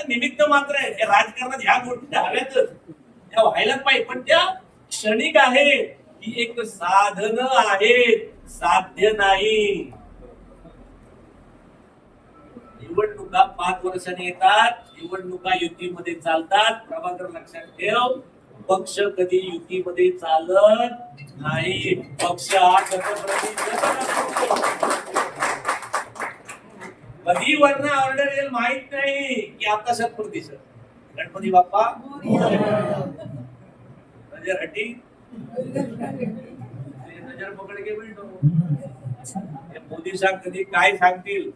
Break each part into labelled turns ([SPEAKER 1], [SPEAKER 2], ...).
[SPEAKER 1] निमित्त मात्र आहे. त्या राजकारणात ह्या गोष्टी हव्यातच, त्या व्हायलाच पाहिजे, पण त्या क्षणिक आहे. ही एक साधन आहे, साध्य नाही. निवडणुका 5 वर्षांनी येतात, निवडणुका युतीमध्ये चालतात. प्रभाकर लक्षात ठेव, पक्ष कधी युतीमध्ये चालत नाही. पक्ष हा कधी वर्ण ऑर्डर येईल माहित नाही, की आता 100%. गणपती बाप्पा नजर हटी, नजर पकड के बैठो. मोदी साहेब कधी काय सांगतील.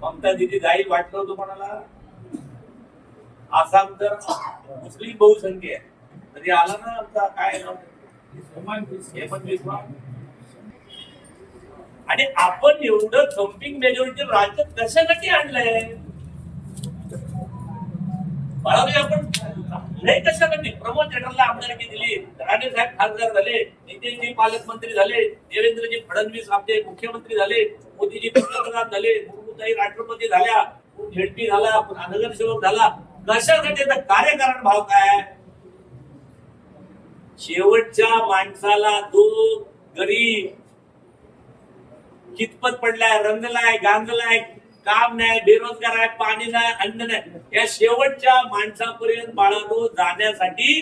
[SPEAKER 1] ममता दिदी जाईल वाटलं होतं कोणाला. आसाम तर मुस्लिम बहुसंख्य आहे, तरी आला ना आमचा काय हेमंत बिस्वा. आणि आपण एवढं थम्पिंग मेजॉरिटी राज्यात कशासाठी आणलंय बाळाजी. आपण लय कशासाठी. प्रमोद चॅटरला आमदारकी दिली, राणे साहेब खासदार झाले, नितीनजी पालकमंत्री झाले, देवेंद्रजी फडणवीस आपले मुख्यमंत्री झाले, मोदीजी पंतप्रधान झाले, मुर्मूताई राष्ट्रपती झाल्या, झेडपी झाला, नगरसेवक झाला. कशासाठी. कार्यकारण भाव काय. शेवटच्या माणसाला तो गरीब कितपत पडलाय, रंगलाय, गांजलाय, काम नाही, बेरोजगार आहे, पाणी नाही, अन्न नाही, या शेवटच्या माणसापर्यंत बाळानो जाण्यासाठी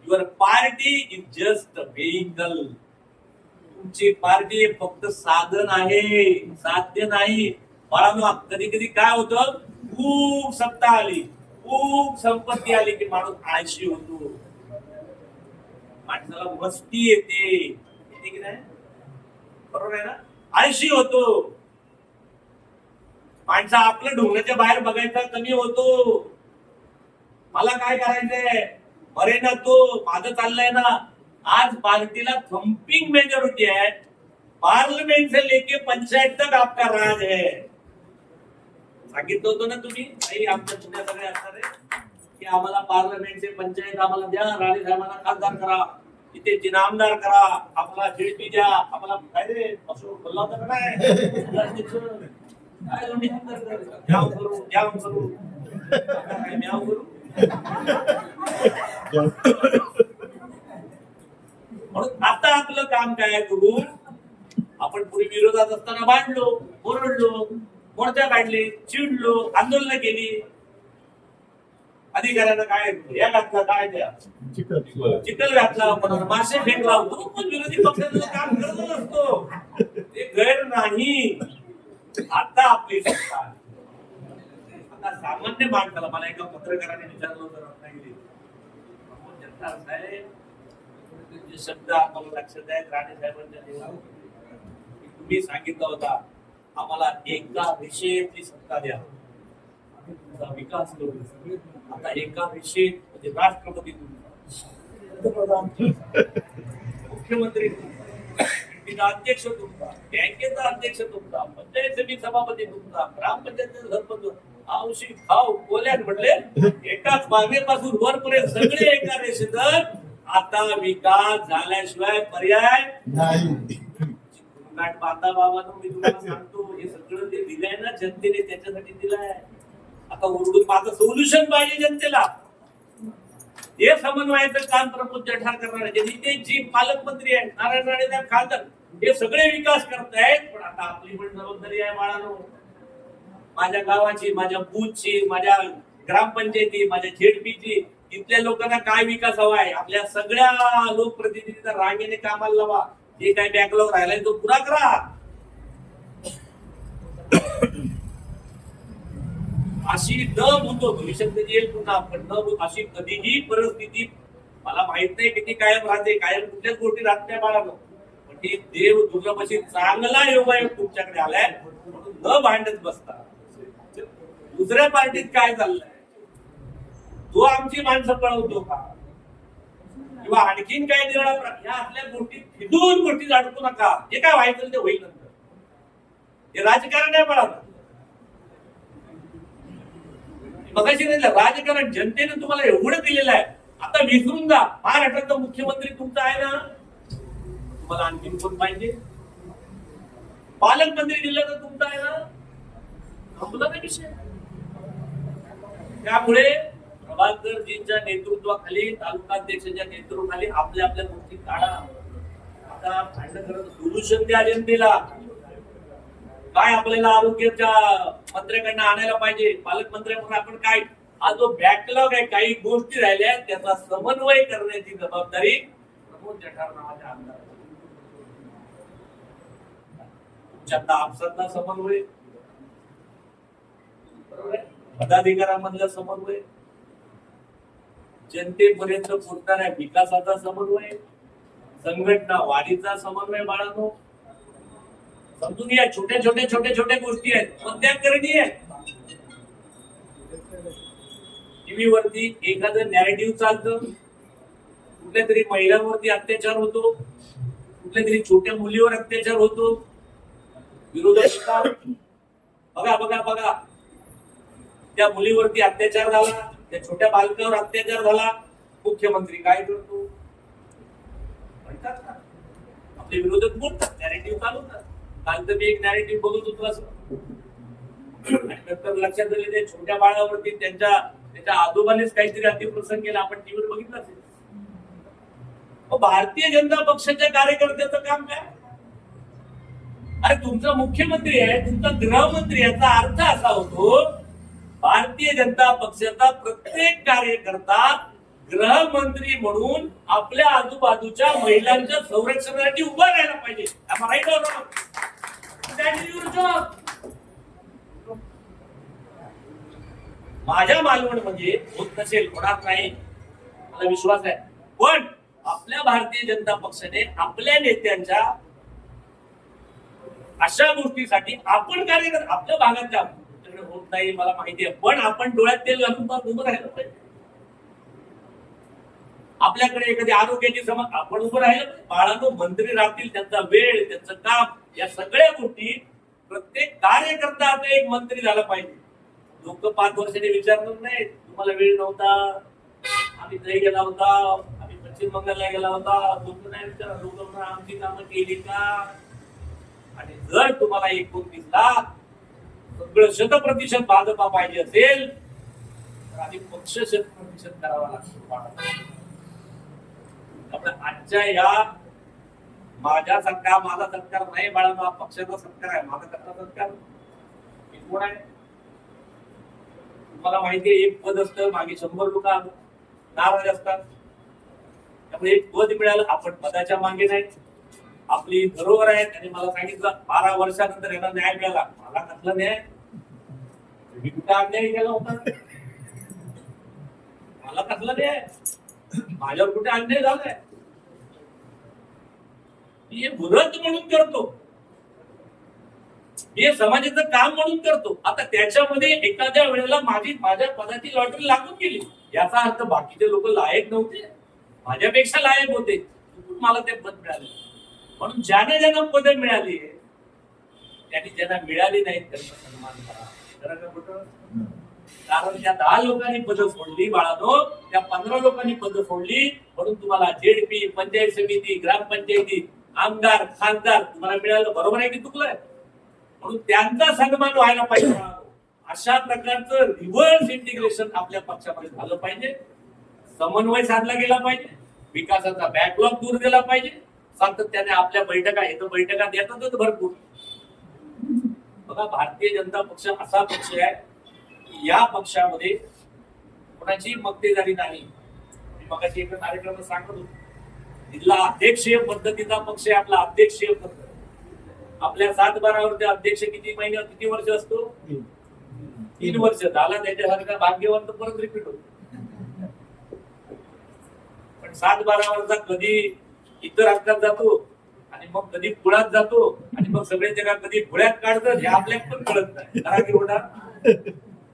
[SPEAKER 1] your party is just a vehicle. तुमची पार्टी फक्त साधन आहे, साध्य नाही. बाळानो कधी कधी काय होतं, खूप सत्ता आली, खूप संपत्ती आली की माणूस आळशी होतो, माणसाला मस्ती येते की नाही. बरोबर आहे ना. आळशी होतो माणसा. आपलं ढोंगराच्या बाहेर बघायचा कमी होतो. मला काय करायचंय, बरे ना तो माझं चाललंय ना. आज पार्टीला थम्पिंग मेजॉरिटी है, पार्लिमेंट से लेके पंचायत तक आपका राज है. सांगितलं होतं ना तुम्ही काही आमच्या जुन्या सगळे असणार आहे की आम्हाला पार्लिमेंट से पंचायत आम्हाला द्या, राणे साहेबांना खासदार करा, इथे जिनामदार करा, आपला झेडपी द्या, आम्हाला काय रे असं बोलला होता का नाही. काय द्याव करू द्याव करू काय म्याव करू. म्हणून आता आपलं काम काय करू. आपण पूर्वी विरोधात असताना भांडलो, ओरडलो, मोर्चा काढले, चिडलो, आंदोलन केली. अधिकाऱ्यांना काय या घातला, काय द्या चिखल घातला, मासे फेकला, तो पण विरोधी पक्षाचं काम करत असतो. ते गैर नाही. आता आपली सत्ता. आता सामान्य माणसाला, मला एका पत्रकाराने विचारलं होतं रत्नागिरी, जगताप साहेब जे शब्द आम्हाला लक्षात आहेत राणे साहेबांच्या, तुम्ही सांगितलं होता आम्हाला एका विषयाची सत्ता द्या, विकास करू. आता एका विषय म्हणजे राष्ट्रपती तुमचा, मुख्यमंत्री तुमचा, अध्यक्ष तुमचा, बँकेचा अध्यक्ष तुमचा, पंचायत समिती सभापती तुमचा, ग्रामपंचायत सरपंच, औषधी खाऊ कोल्यात म्हटले एकाच मागेपासून वरपर्यंत सगळे एका रेषेत. आता विकास झाल्याशिवाय पर्याय नाही. माता बाबांनो मी तुम्हाला सांगतो, हे सगळं जे दिलंय ना जनतेने त्याच्यासाठी दिलंय. आता ओरडून माझं सोल्युशन पाहिजे जनतेला. हे समन्वयाचं काम प्रमोद जठार करणार आहे. नितेशजी पालकमंत्री आहेत, नारायण राणे साहेब खासदार, हे सगळे विकास करतायत. पण आता आपली पण जबाबदारी आहे बाळांनो. माझ्या गावाची, माझ्या बूथची, माझ्या ग्रामपंचायती, माझ्या झेडपीची, इथल्या लोकांना काय विकास हवा आहे. आपल्या सगळ्या लोकप्रतिनिधींना रांगेने कामाला लावा. जे काय बॅकलॉग राहिलाय तो पुरा करा. अशी न होतो भविष्यात कधी येईल पुन्हा, पण न अशी कधीही परिस्थिती मला माहित नाही किती कायम राहते, कायम कुठल्याच गोष्टी राहत नाही बाळांनो. पण ही देव दुर्लभ अशी चांगला योगायोग तुमच्याकडे आलाय, म्हणून न भांडत बसता. दुसऱ्या पार्टीत काय चाललंय, तो आमची माणसं पळवतो का किंवा आणखीन काय निर्णय, या आपल्या गोष्टी फिदून गोष्टी अडकू नका. जे काय व्हायचं ते होईल नंतर. हे राजकारण आहे बाळा. मगाशी नाही राजकारण जनतेने तुम्हाला एवढं दिलेलं आहे. आता विसरून जा. महाराष्ट्राचा मुख्यमंत्री तुमचा आहे ना, तुम्हाला आणखीन कोण पाहिजे. पालकमंत्री दिलं तर तुमचा आहे ना, संपला नाही विषय. त्यामुळे प्रभाकरजींच्या नेतृत्वाखाली, तालुकाध्यक्षांच्या नेतृत्वाखाली आपल्या आपल्या गोष्टी काढा. आता भांडण करत सोल्युशन द्या जनतेला. काय आपल्याला आरोग्याच्या मंत्र्याकडनं आणायला पाहिजे, पालकमंत्र्यांकडून आपण काय, हा जो बॅकलॉग आहे, काही गोष्टी राहिल्या त्याचा समन्वय करण्याची जबाबदारी प्रमोद जठार नावाच्या आमदाराची. तुमच्या आपसातला समन्वय, पदाधिकाऱ्यांमधला समन्वय, जनतेपर्यंत पोहोचणाऱ्या विकासाचा समन्वय, संघटना वाढीचा समन्वय. बाळांनो, समजून घ्या. छोट्या गोष्टी आहेत, पण त्या करणीय आहेत. टीव्ही वरती एखादं नॅरेटिव्ह चालतं, कुठल्या तरी महिलांवरती अत्याचार होतो, कुठल्या तरी छोट्या मुलीवर अत्याचार होतो, विरोधक बघा बघा बघा, त्या मुलीवरती अत्याचार झाला, त्या छोट्या बालकावर अत्याचार झाला, मुख्यमंत्री काय करतो म्हणतात ना, आपले विरोधक बोलतात, नॅरेटिव्ह चालवतात. काल तर मी एक नॅरेटिव्ह बघत होतो असं, आणि नंतर लक्षात आले ते छोट्या बाळावरती त्याच्या आजोबानेच काहीतरी अतिप्रसंग केला. आपण टीव्हीवर बघितलं असेल. भारतीय जनता पक्षाच्या कार्यकर्त्याचं काम काय? अरे तुमचा मुख्यमंत्री आहे, तुमचा गृहमंत्री, याचा अर्थ असा होतो भारतीय जनता पक्षाचा प्रत्येक कार्यकर्ता गृहमंत्री म्हणून आपल्या आजूबाजूच्या महिलांच्या संरक्षणासाठी उभा राहायला पाहिजे. माझ्या मालवणमध्ये होत नसेल, होणार नाही, मला विश्वास आहे. पण आपल्या भारतीय जनता पक्षाने आपल्या नेत्यांच्या अशा गोष्टीसाठी आपण कार्यरत, आपल्या भागात होत नाही मला माहिती आहे, पण आपण डोळ्यात तेल घालून उभं राहिलं पाहिजे. आपल्याकडे एखादी आरोग्याची समस्या, आपण उभं राहिलं. बाळांनो, मंत्री राहतील, त्यांचा वेळ, त्यांचं काम, या सगळ्या गोष्टी प्रत्येक कार्यकर्ता आता एक मंत्री झाला पाहिजे. लोक 5 वर्षांनी विचारणार नाही तुम्हाला वेळ नव्हता, आम्ही नाही गेला होता, आम्ही पश्चिम बंगालला गेला होता. लोक नाही विचारणार, लोक आमची कामं केली का. आणि जर तुम्हाला 29 लाख सगळं 100% भाजपा पाहिजे असेल तर आधी पक्ष 100% करावा लागतो. आजच्या या माझा सत्कार नाही बाळा, पक्षाचा सत्कार आहे. माझा कसला सत्कार कोण आहे तुम्हाला माहिती आहे. एक पद असतं, मागे 100 लोक नाराज असतात. त्यामुळे एक पद मिळालं, आपण पदाच्या मागे नाही. आपली बरोबर आहे. त्यांनी मला सांगितलं 12 वर्षानंतर यांना न्याय मिळाला. मला कसला न्याय, मी कुठे अन्याय केला होता, मला कसला न्याय, माझ्यावर कुठे अन्याय झालाय. मी हे व्रत म्हणून करतो, मी हे समाजाचं काम म्हणून करतो. आता त्याच्यामध्ये एखाद्या वेळेला माझ्या पदाची लॉटरी लागून गेली, याचा अर्थ बाकीचे लोक लायक नव्हते, माझ्यापेक्षा लायक होते, मला ते पद मिळाले. म्हणून ज्यांना पद मिळाली त्यांनी ज्यांना मिळाली नाहीत त्यांचा सन्मान करा. कारण त्या 10 लोकांनी पदं सोडली बाळानो, त्या 15 लोकांनी पदं सोडली, म्हणून तुम्हाला जेडपी, पंचायत समिती, ग्रामपंचायती, आमदार, खासदार तुम्हाला मिळालं. बरोबर आहे की चुकलंय? म्हणून त्यांचा सन्मान व्हायला पाहिजे. अशा प्रकारचं रिव्हर्स इंटिग्रेशन आपल्या पक्षामध्ये झालं पाहिजे. समन्वय साधला गेला पाहिजे, विकासाचा बॅकलॉग दूर केला पाहिजे. सातत्याने आपल्या बैठका येतातच भरपूर. बघा, भारतीय जनता पक्ष असा पक्ष आहे, या पक्षामध्ये कोणाची मक्तेदारी नाही. मी मगाशी एका कार्यक्रमात सांगत होतो, जिल्हा अध्यक्षीय पद्धतीचा पक्ष आहे आपला. अध्यक्षीय पद्धत आपल्या 7-12 अध्यक्ष किती वर्ष असतो? 3 वर्ष. झाला त्याच्यासारखा भाग्यवान तर परत रिपीट होतो. पण 7-12 कधी इतर राज्यात जातो आणि मग कधी पुण्यात जातो आणि मग सगळे जगा कधी पुण्यात काढतात, हे आपल्याला पण कळत नाही.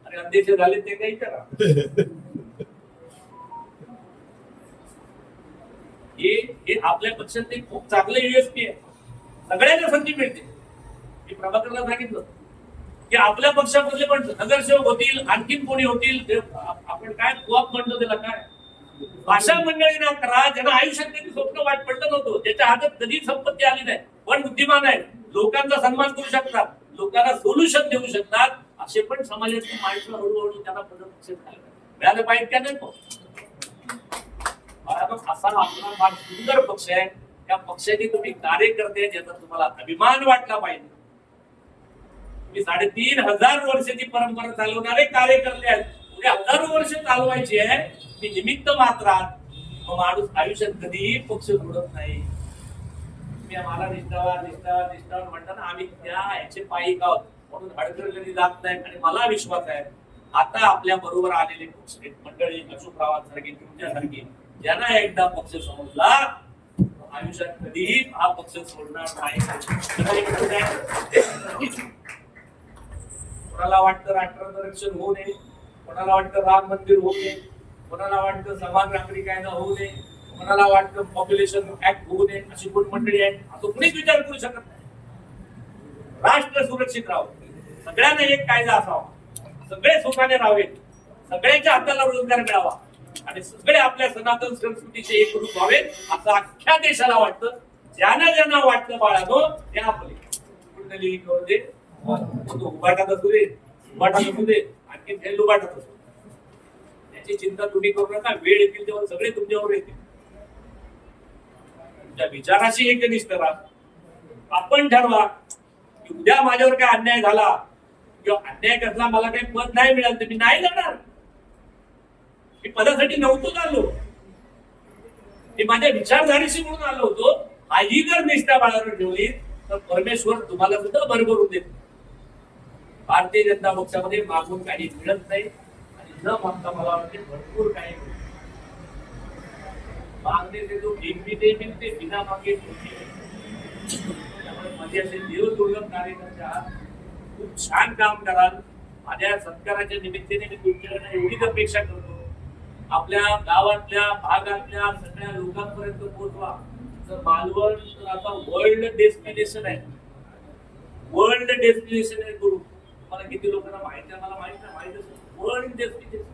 [SPEAKER 1] आणि अध्यक्ष झाले ते काही करा. हे आपल्या पक्षात एक खूप चांगलं युएसपी आहे. सगळ्यांना संधी मिळते. मी प्रभाकरला सांगितलं की आपल्या पक्षामधले पण नगरसेवक होतील, आणखीन कोणी होतील, आपण काय कोऑप म्हणतो त्याला, काय भाषा मंडळींना करा, ज्यांना आयुष्यात त्यांनी स्वप्न वाट पडलं नव्हतं, त्याच्या हातात कधी संपत्ती आली नाही, पण बुद्धिमान आहे, लोकांचा सन्मान करू शकतात, लोकांना सोल्युशन देऊ शकतात, असे पण समाजातील माणसं हळूहळू त्यांना पक्ष मिळालं पाहिजे का नाही. असा आपला फार सुंदर पक्ष आहे. त्या पक्षाचे तुम्ही कार्यकर्ते ज्याचा तुम्हाला अभिमान वाटला पाहिजे. तुम्ही 3,500 वर्षाची परंपरा चालवणारे कार्यकर्ते आहेत. पुढे हजारो वर्ष चालवायची आहे. मी निमित्त मात्र माणूस आयुष्यात कधीही पक्ष सोडत नाही. मला निष्ठावान म्हणताना आम्ही त्या ह्याचे पायिक आहोत म्हणून अडचण कधी जात नाही. आणि मला विश्वास आहे आता आपल्या बरोबर आलेले पक्ष मंडळी अशोकरावांसारखी तुमच्यासारखी ज्यांना एकदा पक्ष समजला आयुष्यात कधीही हा पक्ष सोडणार नाही. कोणाला वाटतं राष्ट्राचं रक्षण होऊ नये, कोणाला वाटतं राम मंदिर होऊ नये, कोणाला वाटतं समान नागरिक कायदा होऊ नये, कोणाला वाटतं पॉप्युलेशन ऍक्ट होऊ नये. अशी कोण मंडळी आहे असं कुणीच विचार करू शकत नाही. राष्ट्र सुरक्षित राहावं, सगळ्यांना एक कायदा असावा, सगळे सुखाने राहावेत, सगळ्यांच्या हाताला रोजगार मिळावा आणि सगळे आपल्या सनातन संस्कृतीचे एकरूप व्हावेत असं अख्ख्या देशाला वाटतं. ज्यांना ज्यांना वाटतं बाळानो ते आपले कुंडली करू दे, उभाटात असू दे, उभाटात असू दे, आणखी हे लुबाटात असू दे. त्याची चिंता तुम्ही करू नका. वेळ येतील तेव्हा सगळे तुमच्यावर येतील. तुमच्या विचाराशी एकनिष्ठ राहा. आपण ठरवा की उद्या माझ्यावर काय अन्याय झाला किंवा अन्याय कसला मला काही पद नाही मिळालं तर मी नाही जाणार. मी पदासाठी नव्हतो आलो, मी माझ्या विचारधारेशी म्हणून आलो होतो. ही जर निष्ठा बाळावर ठेवली तर परमेश्वर तुम्हाला सुद्धा भरभरून देतो. भारतीय जनता पक्षामध्ये मागून काही मिळत नाही आणि न मागता मला वाटते भरपूर काही मागणे ते जो ते मिळते बिना मागे त्यामुळे माझे असे देवदुर्लभ कार्यकर्ते आहात. खूप छान काम कराल. माझ्या सत्काराच्या निमित्ताने मी तुमच्याकडे एवढीच अपेक्षा करतो आपल्या गावातल्या भागातल्या सगळ्या लोकांपर्यंत पोहोचवा. तर मालवण तर आता वर्ल्ड डेस्टिनेशन आहे. वर्ल्ड डेस्टिनेशन आहे गुरु. मला किती लोकांना माहिती आहे मला माहित नाही. World destination.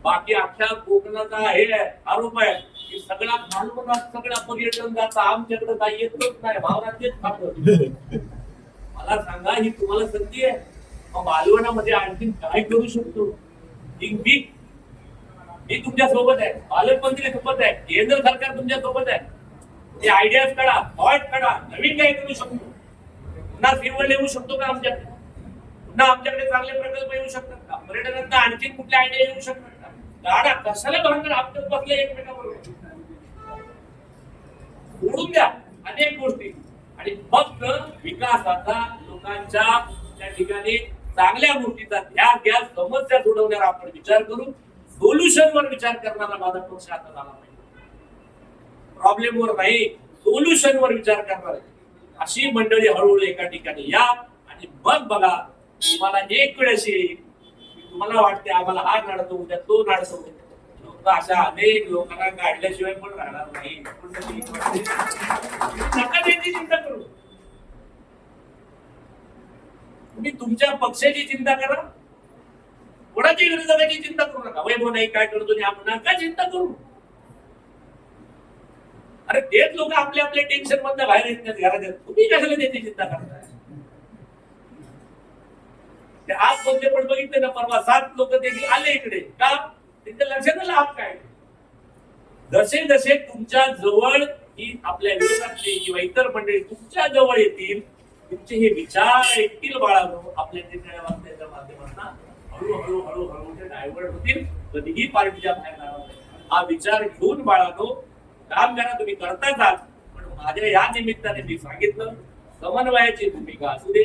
[SPEAKER 1] बाकी अख्ख्या कोकणाचा हे आरोप आहे की सगळा मालवणात सगळा पर्यटन जाता आमच्याकडे काही येतच नाही. भावनात मला सांगा ही तुम्हाला संधी आहे. मग मालवणामध्ये आणखी काय करू शकतो. मी तुमच्या सोबत आहे, पालकमंत्री सोबत आहे, केंद्र सरकार तुमच्या सोबत आहे. ते आयडियाज काढा, थॉट काढा, नवीन काय करू शकतो. पुन्हा फिरवळ येऊ शकतो का आमच्याकडे. पुन्हा आमच्याकडे चांगले प्रकल्प येऊ शकतात का. पर्यटनात आणखी कुठल्या आयडिया येऊ शकतात का. गाडा कशाला भांडण आपल्यात बसले एकमेकाबरोबर. सोडून द्या अनेक गोष्टी आणि फक्त विकासाचा लोकांच्या त्या ठिकाणी चांगल्या गोष्टीचा ध्यान घ्या. समस्या सोडवण्यावर आपण विचार करू. सोल्युशन वर विचार करणारा माझा पक्ष आता झाला पाहिजे. प्रॉब्लेम वर नाही, सोल्युशन वर विचार करणार अशी मंडळी हळूहळू एका ठिकाणी या आणि मग बघा तुम्हाला एक वेळ अशी येईल तुम्हाला वाटते आम्हाला हा नाडतो उद्या तो नाडतो. लोक अशा अनेक लोकांना काढल्याशिवाय पण राहणार नाही. नका त्याची चिंता करू. तुम्ही तुमच्या पक्षाची चिंता करा. कोणाची विरोधकाची चिंता करू नका. वैभव नाही काय करतो नाही आपण नका चिंता करू. अरे तेच लोक आपल्या आपल्या टेन्शन मधनं बाहेर येत नाहीत घरात. तुम्ही कशाला त्याची चिंता करताय. आज कोणते पण बघितले ना परवा 7 लोक देखील आले इकडे का त्यांच्या लक्षात आलं आप काय. जसे जसे तुमच्या जवळ ही आपल्या विरोधातली किंवा इतर मंडळी तुमच्या जवळ येतील तुमचे हे विचार ऐकतील बाळांनो आपल्या त्याच्या माध्यमातून हळूहळू हळूहळू ते डायव्हर्ट होतील. कधीही पार्टीच्या बाहेर जाणार नाही. हा विचार घेऊन बाळांनो काम करा. तुम्ही करताच आहात पण माझ्या या निमित्ताने मी सांगितलं समन्वयाची भूमिका असू दे.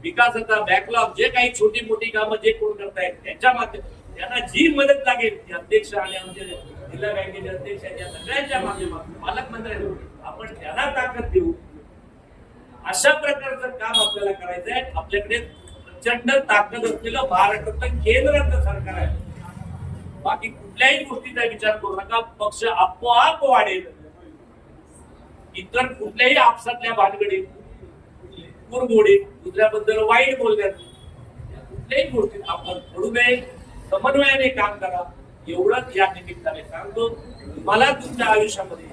[SPEAKER 1] विकासाचा बॅकलॉग जे काही छोटी मोठी कामं जे कोण करतायत त्यांच्या माध्यमातून त्यांना जी मदत लागेल ती अध्यक्ष आणि आमचे जिल्हा बँकेचे अध्यक्ष या सगळ्यांच्या माध्यमातून पालकमंत्री आपण त्यांना ताकद देऊ. अशा प्रकारचं काम आपल्याला करायचं आहे. आपल्याकडे प्रचंड ताकद असलेलं महाराष्ट्रातलं केंद्रातलं सरकार आहे. बाकी कुठल्याही गोष्टीचा विचार करू नका. पक्ष आपोआप वाढेल. इतर कुठल्याही आपसातल्या भानगडीत कुरगोडीत दुसऱ्याबद्दल वाईट बोलण्यात कुठल्याही गोष्टीत आपण पडू नये. समन्वयाने काम करा एवढंच या निमित्ताने सांगतो. मला तुमच्या आयुष्यामध्ये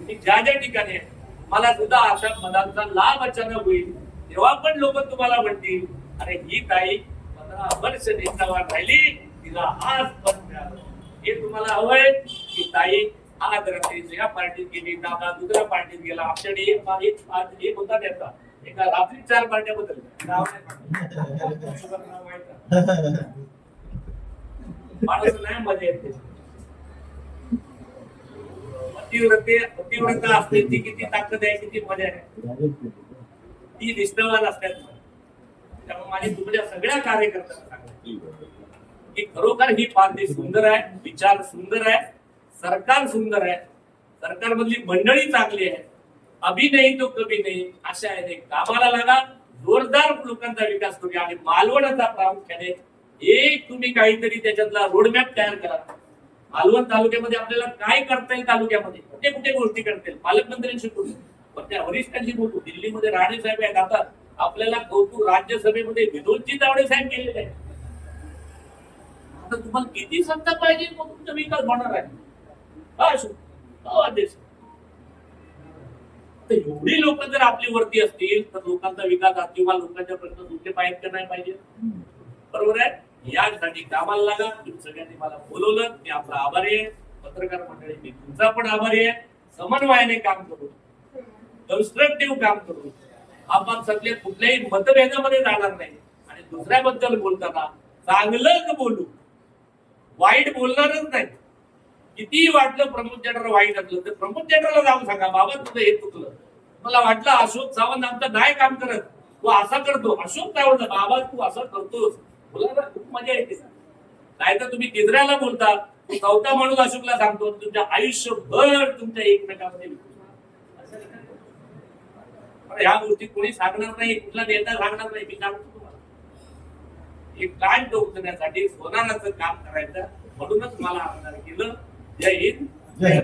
[SPEAKER 1] मी ज्या ज्या ठिकाणी आहे मला सुद्धा अशा पदांचा लाभ अचानक होईल तेव्हा पण लोक तुम्हाला म्हणतील अरे ही ताई वर्ष नेतावान राहिली, तिला आज पद मिळालं. हे तुम्हाला हवंय की ताई आज रात्री या पार्टीत गेली, दादा दुसऱ्या पार्टीत गेला, आमच्याकडे एक होता त्याचा एका रात्री 4 पार्ट्या बदलल्या. माणूस नाही मजा येते. अतिव्रता असते ती किती ताकद आहे, किती मजा आहे, ती निष्ठावान असतात. त्यामुळे माझी तुमच्या सगळ्या कार्यकर्त्यांना सांगतो की खरोखर ही पार्टी सुंदर आहे, विचार सुंदर आहे, सरकार सुंदर आहे, सरकारमधली मंडळी चांगली आहे. अभी नाही तो कभी नाही अशा आहे. कामाला लागा, जोरदार लोकांचा विकास करूया आणि मालवणचा प्रामुख्याने एक तुम्ही काहीतरी त्याच्यातला रोडमॅप तयार करा. मालवण तालुक्यामध्ये आपल्याला काय करता येईल, तालुक्यामध्ये कुठे कुठे गोष्टी करता येईल, पालकमंत्र्यांशी बोलू, पण त्या वरिष्ठांशी बोलू. दिल्लीमध्ये राणे साहेब आहेत, आता आपल्याला कौतुक राज्यसभेमध्ये विनोदजी तावडे साहेब केलेले आहेत. आता तुम्हाला किती सत्ता पाहिजे मग तुमचा विकास होणार आहे. एवढी लोक जर आपली वरती असतील तर लोकांचा विकास किंवा लोकांच्या प्रश्न सुटले पाहिजेत का नाही पाहिजे, बरोबर आहे. यासाठी कामाला लागा. तुम्ही सगळ्यांनी मला बोलवलं, मी आपला आभारी आहे. पत्रकार मंडळी मी तुमचा पण आभारी आहे. समन्वयाने काम करू, कन्स्ट्रक्टिव्ह काम करू. आपण सगळे कुठल्याही मतभेदामध्ये जाणार नाही आणि दुसऱ्याबद्दल बोलताना चांगलं बोलू, वाईट बोलणारच नाही. किती वाटलं प्रमोद जटर वाईट असलं तर प्रमोद जटरला जाऊन सांगा, बाबा तुझं हे चुकलं, मला वाटलं अशोक सावंत आमचं नाही काम करत, तू असा करतो. अशोक सावंत, बाबा तू असं करतोस, बोलायला खूप मजा येते. नाही तर तुम्ही तिसऱ्याला बोलता, चौथा माणूस अशोकला सांगतो, तुमच्या आयुष्यभर तुमच्या एकमेकांमध्ये ह्या गोष्टी कोणी सांगणार नाही, कुठला नेता सांगणार नाही. मी सांगतो तुम्हाला, एक कान टोचण्यासाठी सोनाराचं काम करायचं, म्हणूनच मला आमदार केलं. जय हिंद, जय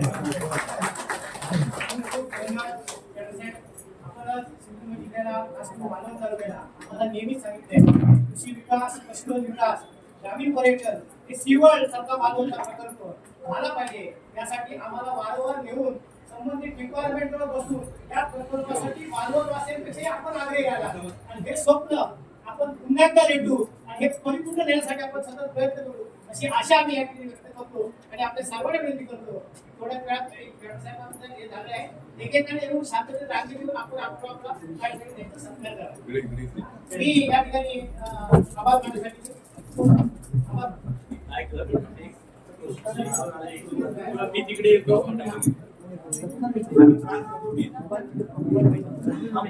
[SPEAKER 2] नेहमीच सांगितले कृषी विकास, पशुधन विकास, ग्रामीण पर्यटन हे सिवल सारखा मालवणचा प्रकल्प झाला पाहिजे. यासाठी आम्हाला वारंवार नेऊन संबंधित डिपार्टमेंटवर बसून या प्रकल्पासाठी मालवणवासियांपेक्षा आपण आग्रही राहिला आणि हे स्वप्न आपण पुन्हा एकदा रेटू आणि हे परिपूर्ण देण्यासाठी आपण सतत प्रयत्न करू अशी आशा आम्ही या ठिकाणी व्यक्त करतो आणि आपल्या सर्वांना विनंती करतो. थोड्या वेळात साहेबांचं हे झालं आहे, एकेकाने येऊन शांततेत राजी घेऊन आपण आपला काहीतरी त्यांचा सत्कार करा. मी या ठिकाणी आभार मानण्यासाठी
[SPEAKER 1] मी तिकडे येतो.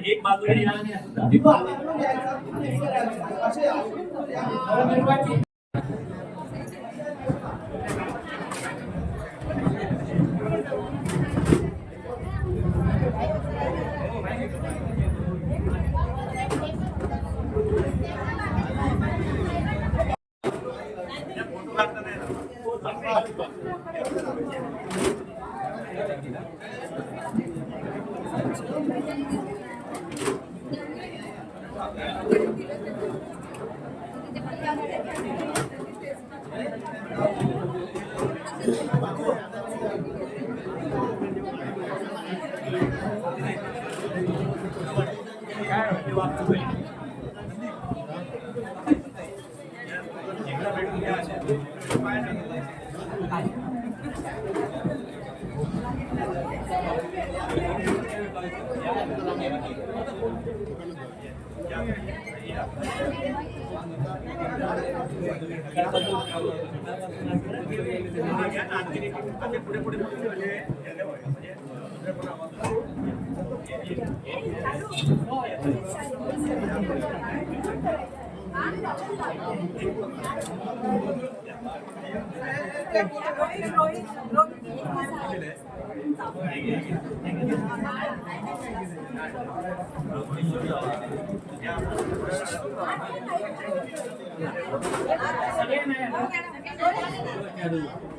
[SPEAKER 1] एक बाजूला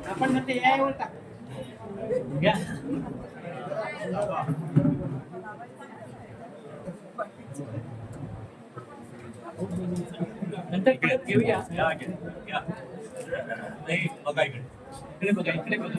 [SPEAKER 2] आपण म्हणते यावर टाक घ्या. नंतर घेऊया.
[SPEAKER 1] नाही बघा इकडे
[SPEAKER 2] बघा, इकडे बघा.